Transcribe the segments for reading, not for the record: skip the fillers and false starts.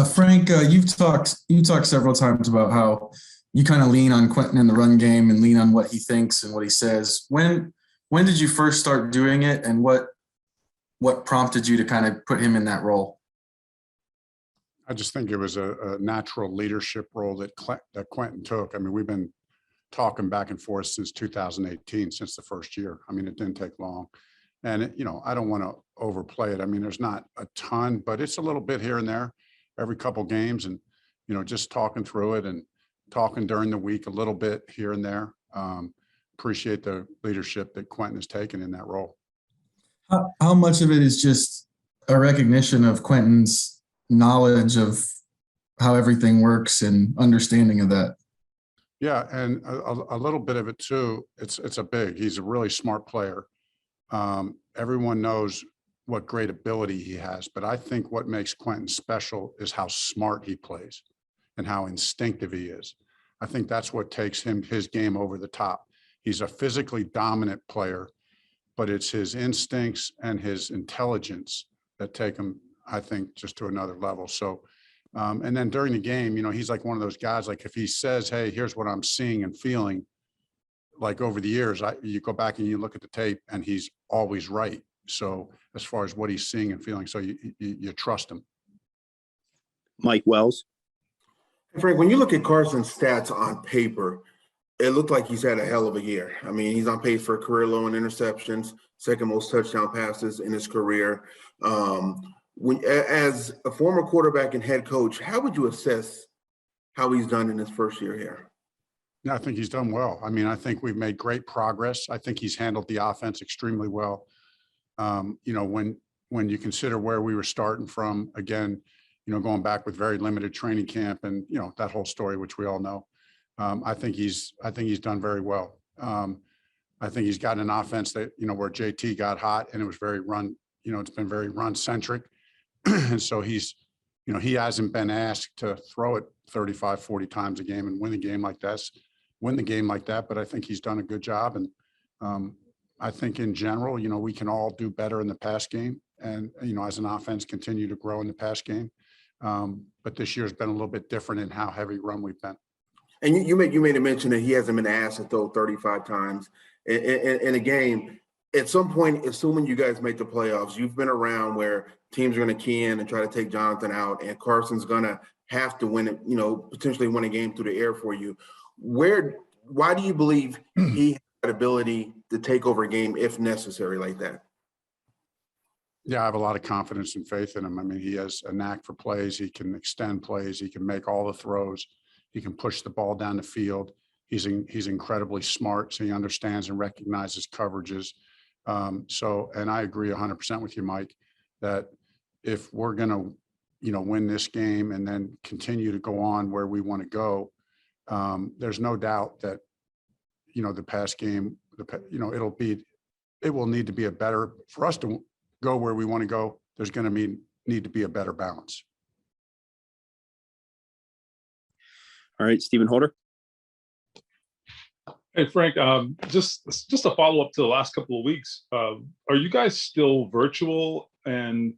Frank, you talked several times about how you kind of lean on Quentin in the run game and lean on what he thinks and what he says. When did you first start doing it, and what prompted you to kind of put him in that role? I just think it was a natural leadership role that Quentin took. I mean, we've been talking back and forth since 2018, since the first year. I mean, it didn't take long. And, I don't want to overplay it. I mean, there's not a ton, but it's a little bit here and there every couple games, and, just talking through it and talking during the week a little bit here and there. Appreciate the leadership that Quentin has taken in that role. How much of it is just a recognition of Quentin's knowledge of how everything works and understanding of that? Yeah, and a little bit of it too. He's a really smart player. Everyone knows what great ability he has, but I think what makes Quentin special is how smart he plays and how instinctive he is. I think that's what takes his game over the top. He's a physically dominant player, but it's his instincts and his intelligence that take him, I think, just to another level. So, and then during the game, he's like one of those guys, like if he says, hey, here's what I'm seeing and feeling, like over the years, you go back and you look at the tape and he's always right. So as far as what he's seeing and feeling, so you trust him. Mike Wells. Frank, when you look at Carson's stats on paper, it looked like he's had a hell of a year. I mean, he's on pace for a career low in interceptions, second most touchdown passes in his career. As a former quarterback and head coach, how would you assess how he's done in his first year here? Yeah, I think he's done well. I mean, I think we've made great progress. I think he's handled the offense extremely well. When you consider where we were starting from, again, going back with very limited training camp and, that whole story, which we all know. I think he's done very well. I think he's got an offense that, where JT got hot and it was very run, it's been very run centric. And so he hasn't been asked to throw it 35, 40 times a game and win the game like that. But I think he's done a good job. And I think in general, we can all do better in the pass game and, as an offense, continue to grow in the pass game. But this year's been a little bit different in how heavy run we've been. And you made a mention that he hasn't been asked to throw 35 times in a game. At some point, assuming you guys make the playoffs, you've been around where teams are going to key in and try to take Jonathan out, and Carson's going to have to win it, potentially win a game through the air for you. Why do you believe he has that ability to take over a game if necessary like that? Yeah, I have a lot of confidence and faith in him. I mean, he has a knack for plays. He can extend plays. He can make all the throws. He can push the ball down the field. He's incredibly smart, so he understands and recognizes coverages. And I agree 100% with you, Mike, that if we're going to, win this game and then continue to go on where we want to go, there's no doubt that, the pass game, it will need to be for us to go where we want to go. There's going to need to be a better balance. All right, Stephen Holder. Hey, Frank, just a follow-up to the last couple of weeks. Are you guys still virtual? And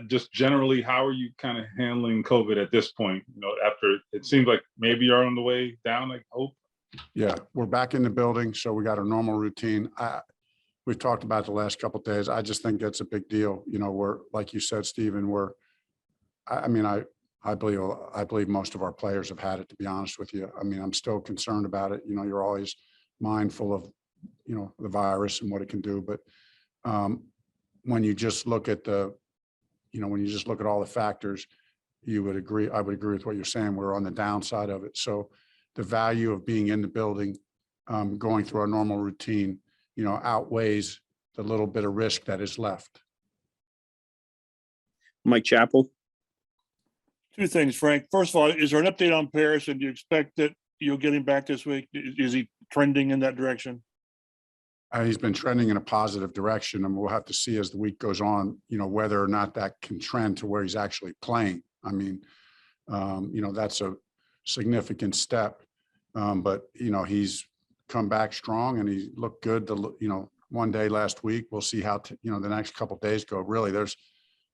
just generally, how are you kind of handling COVID at this point? After it seems like maybe you're on the way down, I hope. Yeah, we're back in the building, so we got our normal routine. We've talked about the last couple of days. I just think that's a big deal. We're, like you said, Stephen, I believe most of our players have had it, to be honest with you. I mean, I'm still concerned about it. You're always mindful of, the virus and what it can do. But when you just look at all the factors, I would agree with what you're saying. We're on the downside of it. So the value of being in the building, going through our normal routine, outweighs the little bit of risk that is left. Mike Chappell. Two things, Frank. First of all, is there an update on Paris, and do you expect that you'll get him back this week? Is he trending in that direction? He's been trending in a positive direction, and we'll have to see as the week goes on, whether or not that can trend to where he's actually playing. I mean, that's a significant step, but, he's come back strong and he looked good one day last week. We'll see how, the next couple of days go. Really,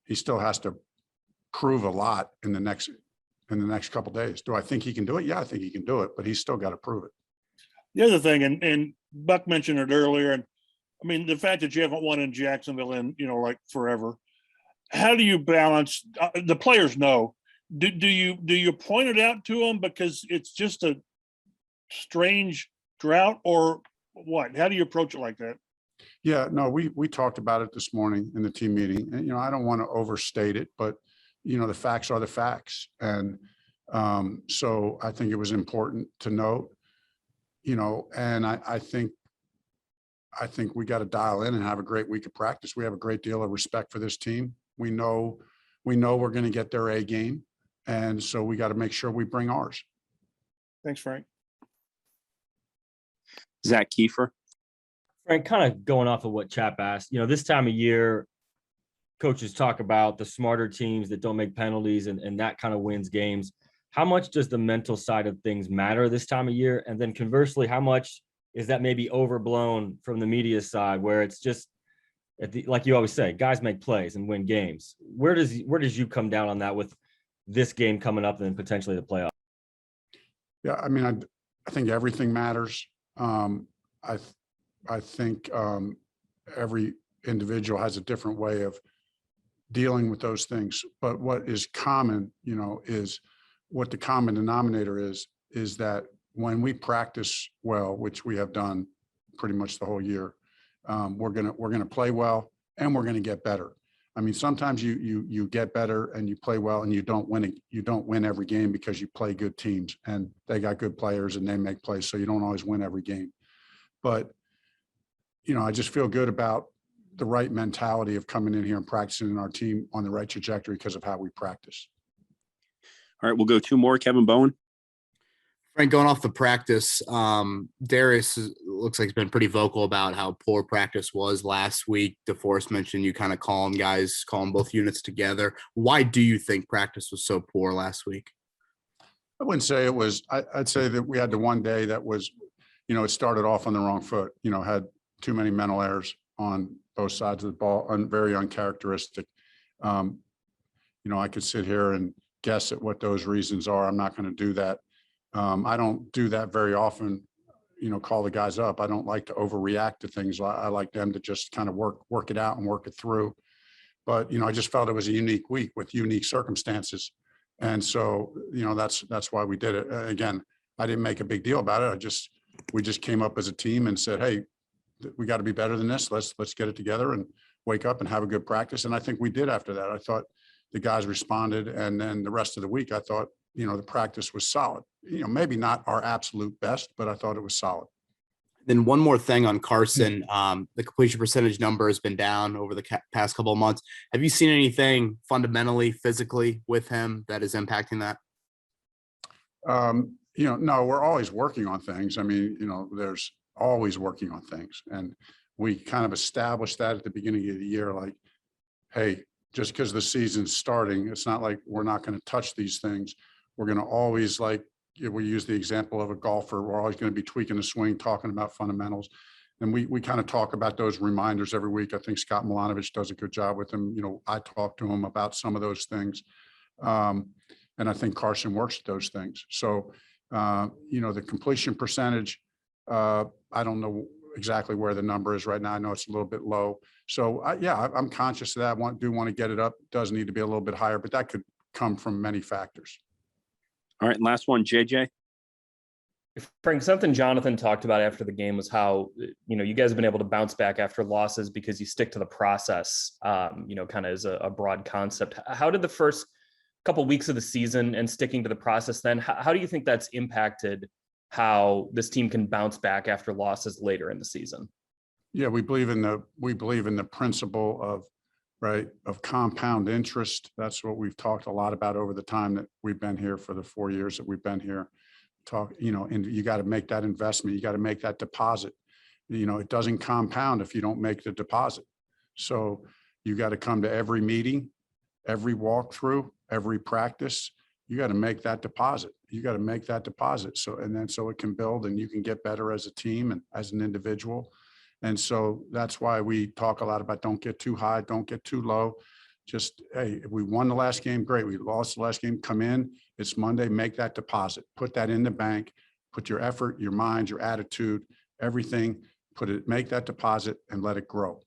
he still has to prove a lot in the next couple of days. Do I think he can do it? Yeah, I think he can do it, but he's still got to prove it. The other thing, and Buck mentioned it earlier, and I mean, the fact that you haven't won in Jacksonville in, like forever, how do you balance, the players know, do you point it out to them because it's just a strange drought, or what? How do you approach it like that? Yeah, no, we talked about it this morning in the team meeting, and I don't want to overstate it, but the facts are the facts, and so I think it was important to note, and I think we got to dial in and have a great week of practice. We have a great deal of respect for this team. We know we're going to get their A game, and so we got to make sure we bring ours. Thanks, Frank. Zach Kiefer. Frank, kind of going off of what Chap asked, this time of year, coaches talk about the smarter teams that don't make penalties and that kind of wins games. How much does the mental side of things matter this time of year? And then conversely, how much is that maybe overblown from the media side where it's just, like you always say, guys make plays and win games? Where does you come down on that with this game coming up and then potentially the playoff? Yeah, I mean, I think everything matters. I think every individual has a different way of dealing with those things. But what is common, is what the common denominator is that when we practice well, which we have done pretty much the whole year, we're gonna play well and we're gonna get better. I mean, sometimes you get better and you play well and you don't win every game because you play good teams and they got good players and they make plays, so you don't always win every game. But I just feel good about the right mentality of coming in here and practicing in our team on the right trajectory because of how we practice. All right, we'll go two more. Kevin Bowen. Frank, going off the practice, Darius looks like he's been pretty vocal about how poor practice was last week. DeForest mentioned you kind of calling both units together. Why do you think practice was so poor last week? I wouldn't say it was. I'd say that we had the one day that was, it started off on the wrong foot, had too many mental errors on both sides of the ball, very uncharacteristic. I could sit here and guess at what those reasons are. I'm not going to do that. I don't do that very often, call the guys up. I don't like to overreact to things. I like them to just kind of work it out and work it through. But, I just felt it was a unique week with unique circumstances. And so, that's why we did it. Again, I didn't make a big deal about it. We just came up as a team and said, hey, we got to be better than this. Let's get it together and wake up and have a good practice. And I think we did after that. I thought the guys responded. And then the rest of the week, I thought, the practice was solid. Maybe not our absolute best, but I thought it was solid. Then one more thing on Carson, the completion percentage number has been down over the past couple of months. Have you seen anything fundamentally, physically with him that is impacting that? No, we're always working on things. I mean, there's always working on things. And we kind of established that at the beginning of the year, like, hey, just because the season's starting, it's not like we're not going to touch these things. We're going to always, like, we use the example of a golfer. We're always going to be tweaking the swing, talking about fundamentals. And we kind of talk about those reminders every week. I think Scott Milanovic does a good job with them. I talk to him about some of those things. And I think Carson works at those things. So, the completion percentage, I don't know exactly where the number is right now. I know it's a little bit low. So I'm conscious of that. Want to get it up. It does need to be a little bit higher, but that could come from many factors. All right, last one, JJ. Frank, something Jonathan talked about after the game was how, you guys have been able to bounce back after losses because you stick to the process, kind of as a broad concept. How did the first couple weeks of the season and sticking to the process then, how do you think that's impacted how this team can bounce back after losses later in the season? Yeah, we believe in the principle of compound interest. That's what we've talked a lot about over the time that we've been here, for the 4 years that we've been here. And you got to make that investment. You got to make that deposit. It doesn't compound if you don't make the deposit. So you got to come to every meeting, every walkthrough, every practice. You got to make that deposit. So it can build and you can get better as a team and as an individual. And so that's why we talk a lot about don't get too high, don't get too low. Just, hey, if we won the last game, great. We lost the last game, come in. It's Monday, make that deposit. Put that in the bank. Put your effort, your mind, your attitude, everything. Make that deposit and let it grow.